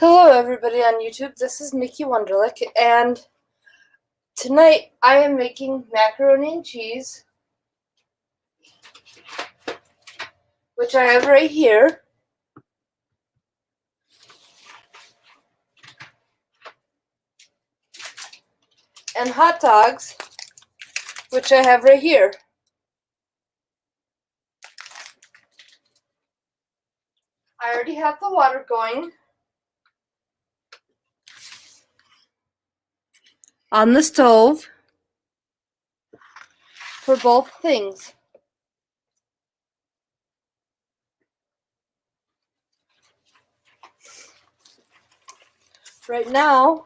Hello everybody on YouTube, this is Nikki Wunderlich, and tonight I am making macaroni and cheese, which I have right here, and hot dogs, which I have right here. I already have the water going on the stove for both things. Right now,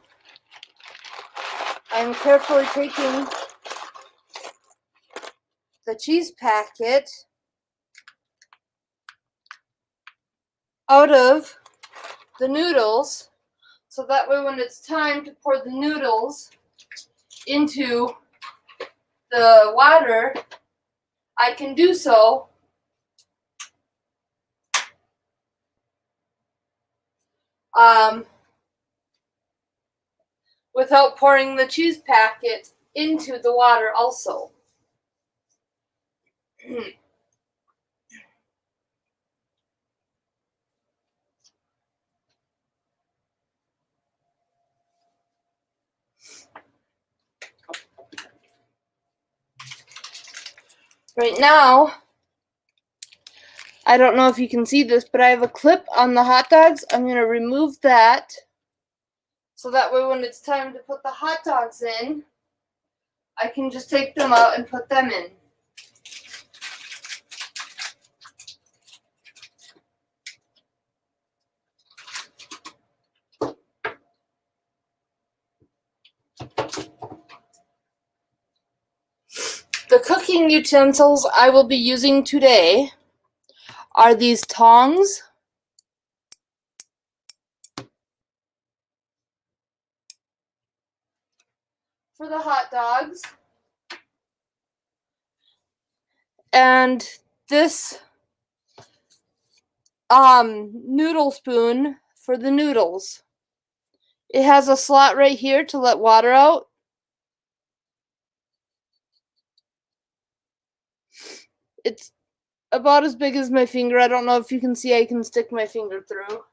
I'm carefully taking the cheese packet out of the noodles, so that way when it's time to pour the noodles into the water, I can do so without pouring the cheese packet into the water also. Right now, I don't know if you can see this, but I have a clip on the hot dogs. I'm going to remove that, so that way when it's time to put the hot dogs in, I can just take them out and put them in. The cooking utensils I will be using today are these tongs, for the hot dogs, and this noodle spoon for the noodles. It has a slot right here to let water out. It's about as big as my finger. I don't know if you can see, I can stick my finger through.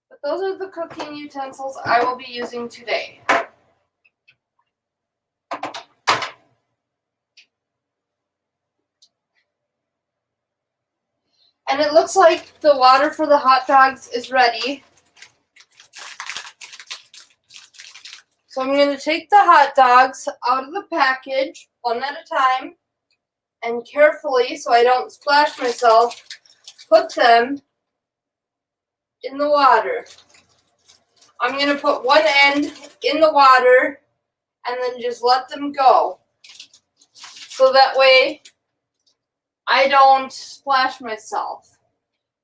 But those are the cooking utensils I will be using today. And it looks like the water for the hot dogs is ready. So I'm going to take the hot dogs out of the package one at a time and carefully, so I don't splash myself, put them in the water. I'm going to put one end in the water and then just let them go. So that way I don't splash myself.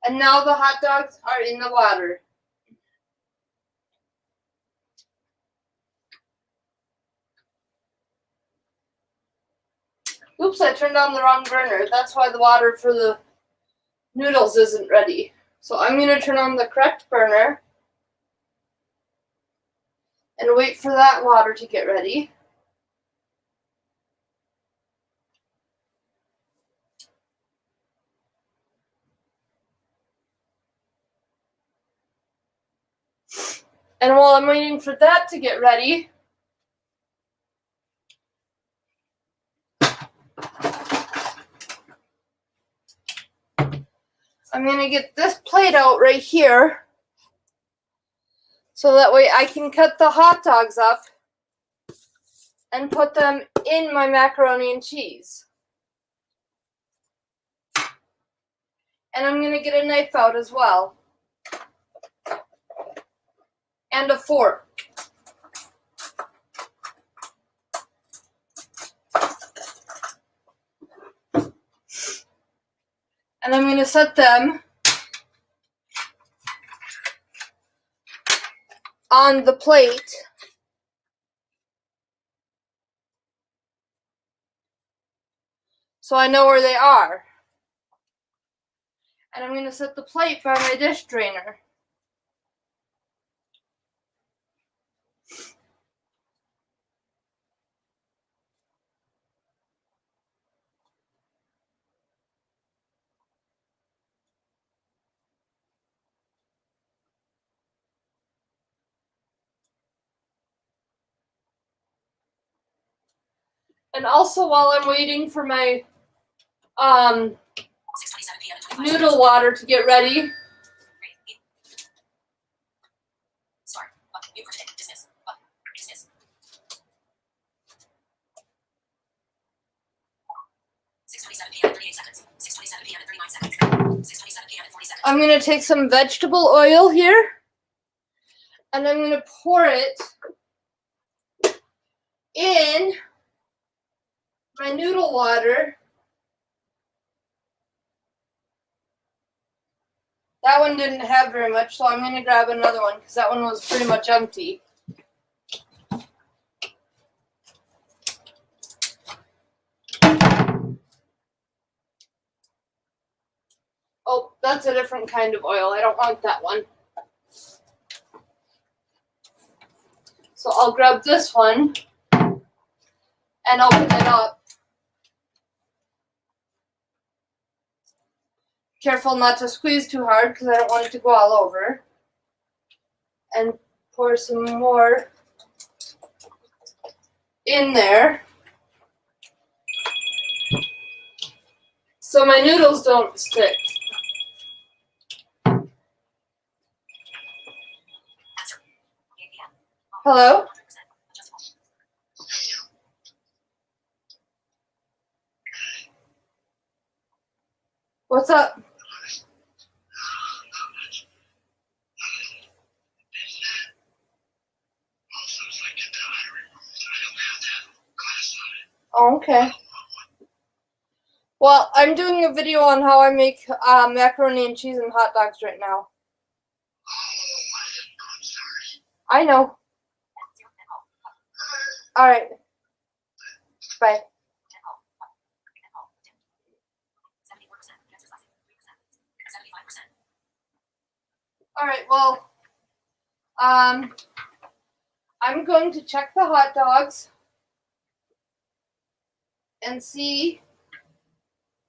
And now the hot dogs are in the water. Oops, I turned on the wrong burner. That's why the water for the noodles isn't ready. So I'm going to turn on the correct burner and wait for that water to get ready. And while I'm waiting for that to get ready, I'm going to get this plate out right here, so that way I can cut the hot dogs up and put them in my macaroni and cheese. And I'm going to get a knife out as well. And a fork. And I'm going to set them on the plate so I know where they are. And I'm going to set the plate by my dish drainer. And also, while I'm waiting for my noodle water to get ready, I'm going to take some vegetable oil here, and I'm going to pour it in my noodle water. That one didn't have very much, so I'm going to grab another one because that one was pretty much empty. Oh, that's a different kind of oil. I don't want that one. So I'll grab this one and open it up. Careful not to squeeze too hard because I don't want it to go all over. And pour some more in there so my noodles don't stick. Hello? What's up? Oh, okay. Well, I'm doing a video on how I make macaroni and cheese and hot dogs right now. I know. All right. Bye. All right, well, I'm going to check the hot dogs and see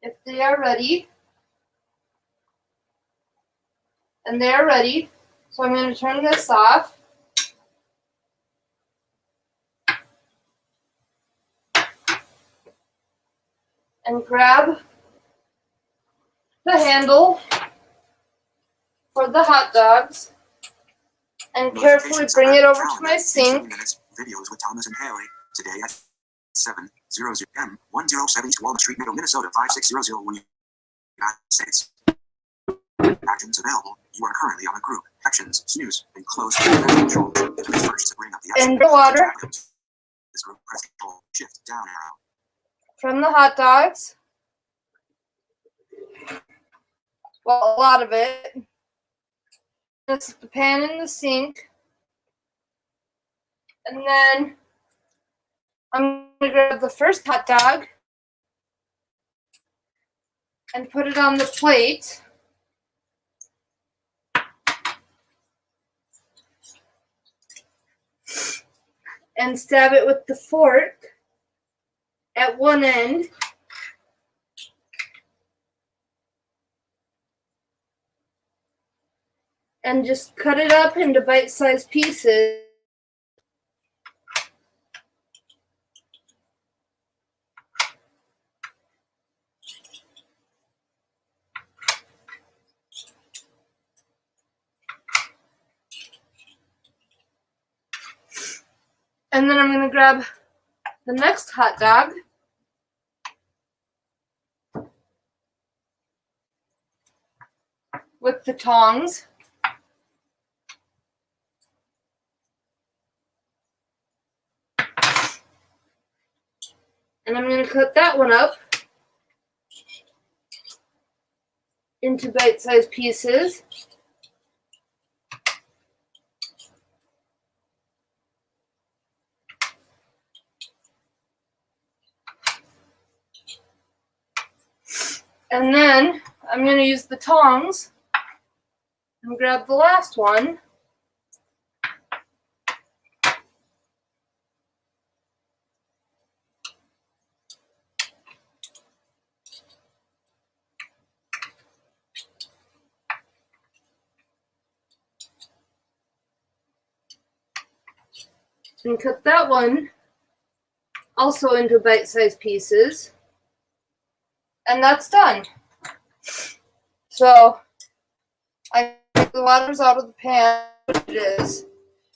if they are ready. And they are ready. So I'm going to turn this off. And grab the handle for the hot dogs and carefully bring it over to my sink. Videos with Thomas and Haley today at 7:00 p.m. 107 East Walnut Street, Minnesota 56001, United States. Actions available. You are currently on a group. Actions, snooze, and close control. Press first to bring up the action. And the water. This group, press control, shift down arrow. From the hot dogs. Well, a lot of it. This is the pan in the sink. And then I'm going to grab the first hot dog and put it on the plate. And stab it with the fork at one end. And just cut it up into bite-sized pieces. And then I'm going to grab the next hot dog with the tongs. And I'm going to cut that one up into bite-sized pieces. And then I'm going to use the tongs and grab the last one. And cut that one also into bite-sized pieces. And that's done. So I take the waters out of the pan, what it is,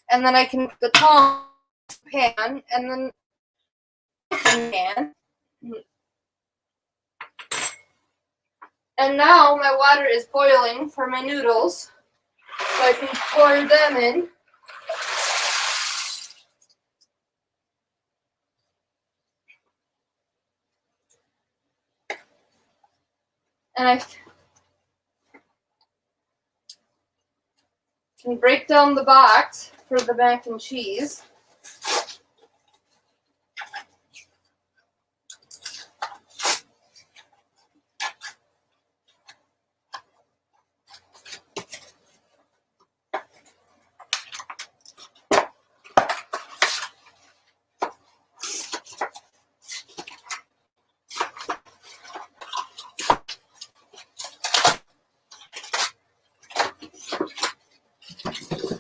and then I can put the tongs in the pan, and then pan. And now my water is boiling for my noodles, so I can pour them in. And I can break down the box for the mac and cheese.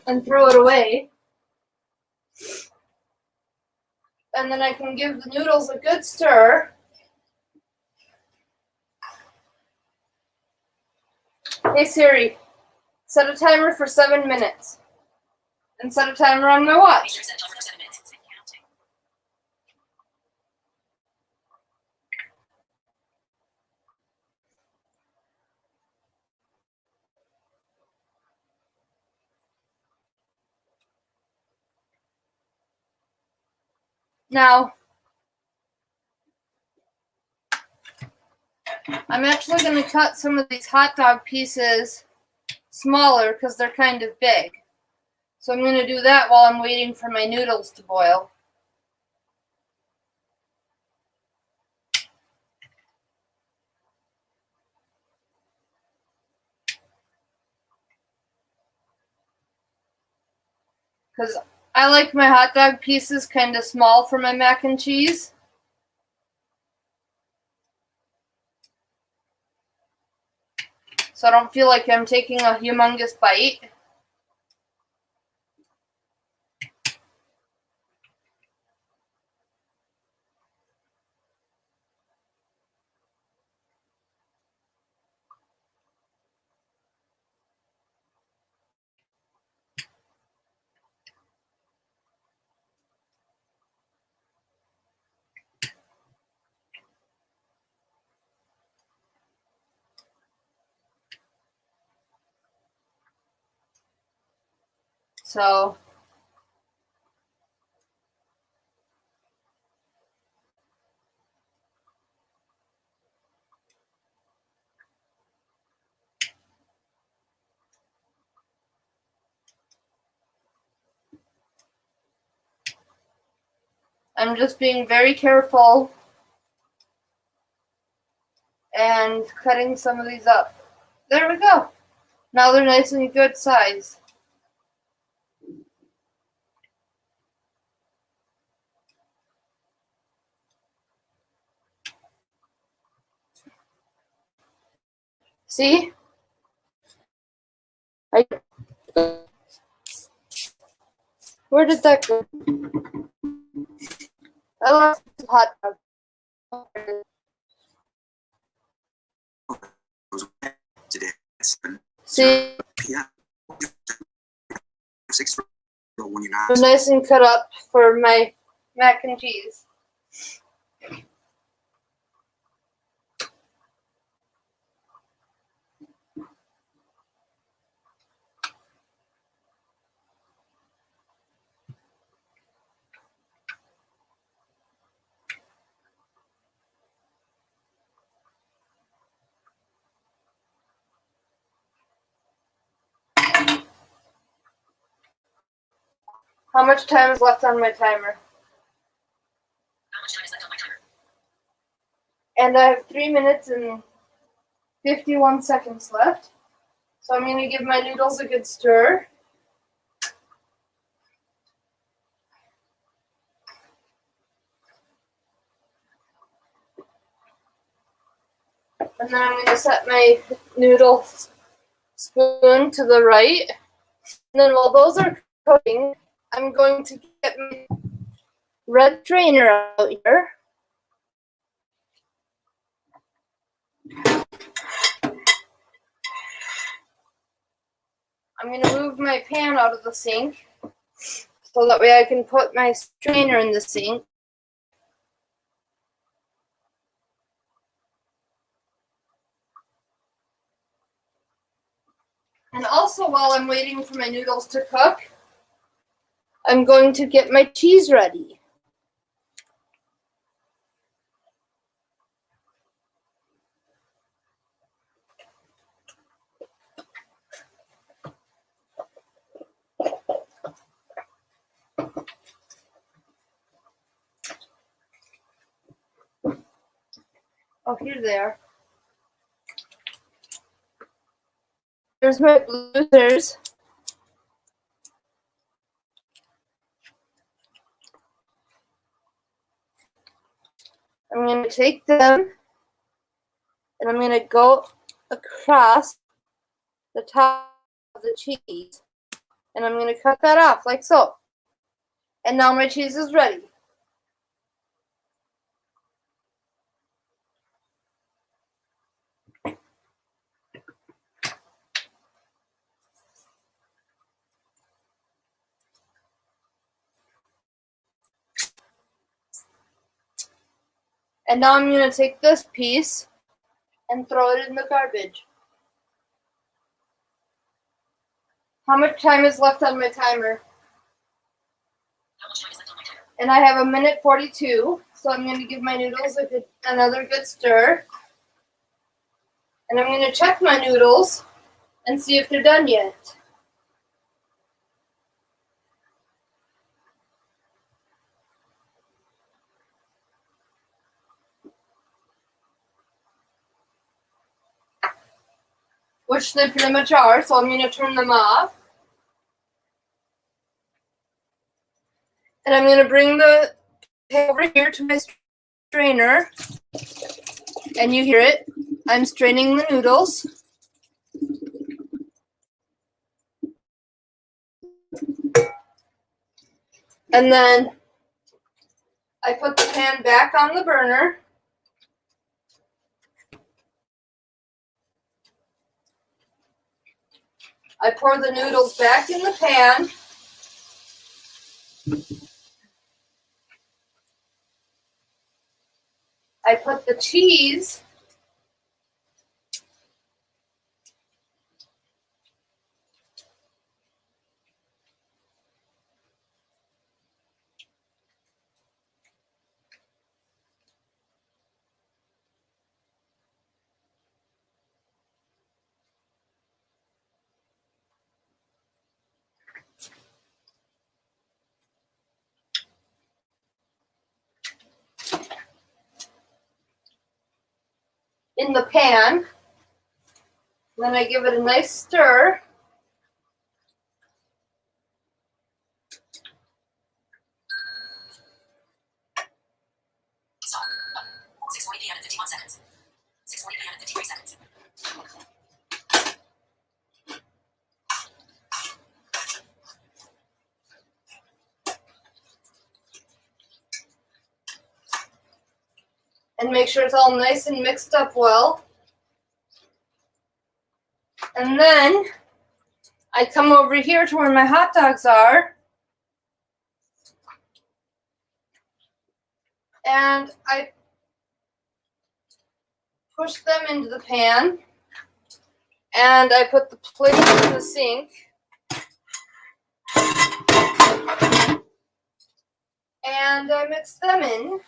And throw it away. And then I can give the noodles a good stir. Hey Siri, set a timer for 7 minutes. And set a timer on my watch. Now, I'm actually going to cut some of these hot dog pieces smaller because they're kind of big. So I'm going to do that while I'm waiting for my noodles to boil. Because I like my hot dog pieces kind of small for my mac and cheese. So I don't feel like I'm taking a humongous bite. So I'm just being very careful and cutting some of these up. There we go. Now they're nice and good size. See? Where did that go? I lost the hot dog. Today at 7 See? p.m. 6 when you're They're nice and cut up for my mac and cheese. How much time is left on my timer? And I have 3 minutes and 51 seconds left. So I'm going to give my noodles a good stir. And then I'm going to set my noodle spoon to the right. And then while those are cooking, I'm going to get my red strainer out here. I'm going to move my pan out of the sink so that way I can put my strainer in the sink. And also while I'm waiting for my noodles to cook, I'm going to get my cheese ready. Oh, here they are. There's my bloozers. I'm going to take them and I'm going to go across the top of the cheese. And I'm going to cut that off like so. And now my cheese is ready. And now I'm going to take this piece and throw it in the garbage. How much time is left on my timer? And I have 1:42, so I'm going to give my noodles another good stir. And I'm going to check my noodles and see if they're done yet. Which they pretty much are, so I'm going to turn them off. And I'm going to bring the pan over here to my strainer. And you hear it. I'm straining the noodles. And then I put the pan back on the burner. I pour the noodles back in the pan. I put the cheese in the pan. Then I give it a nice stir. Stop. 6:40 p.m. and 51 seconds. 6:40 p.m. and 53 seconds. And make sure it's all nice and mixed up well. And then I come over here to where my hot dogs are. And I push them into the pan. And I put the plate in the sink. And I mix them in.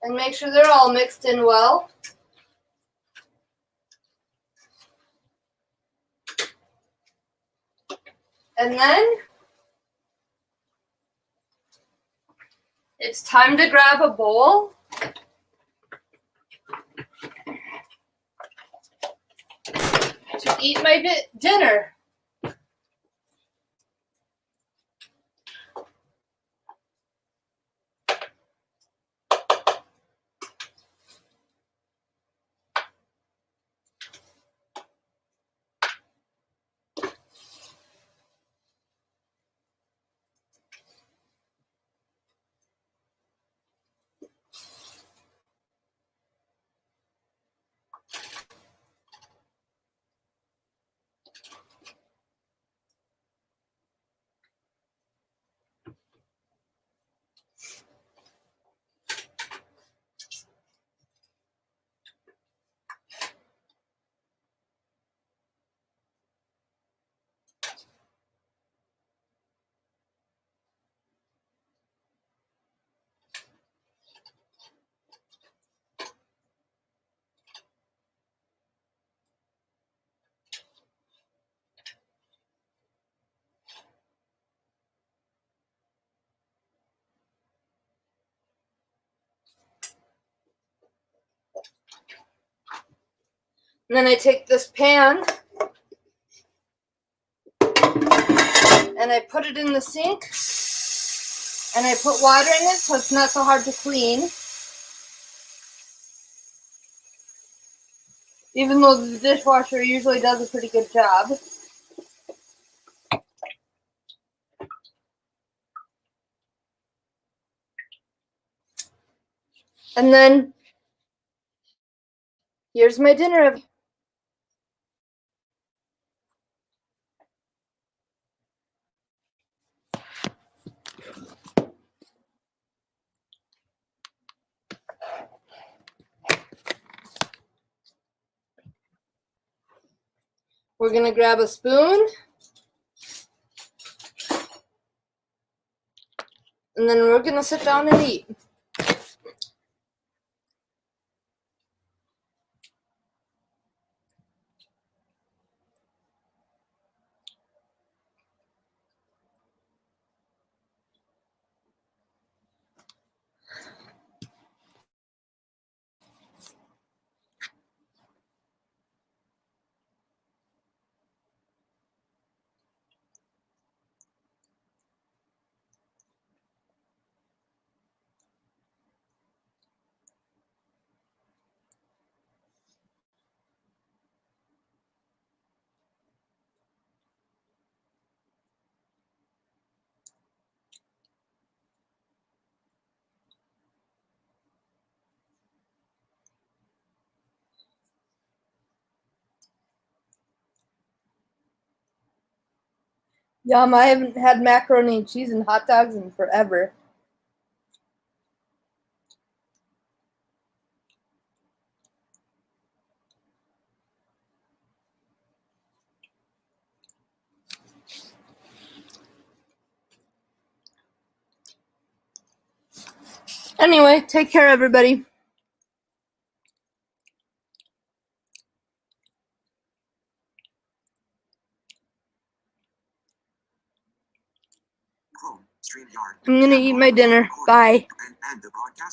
And make sure they're all mixed in well. And then It's time to grab a bowl. To eat my dinner. And then I take this pan and I put it in the sink and I put water in it so it's not so hard to clean. Even though the dishwasher usually does a pretty good job. And then here's my dinner. We're going to grab a spoon. And then we're going to sit down and eat. Yum, I haven't had macaroni and cheese and hot dogs in forever. Anyway, take care, everybody. Chrome, StreamYard. I'm going to eat my dinner. Bye. And the broadcast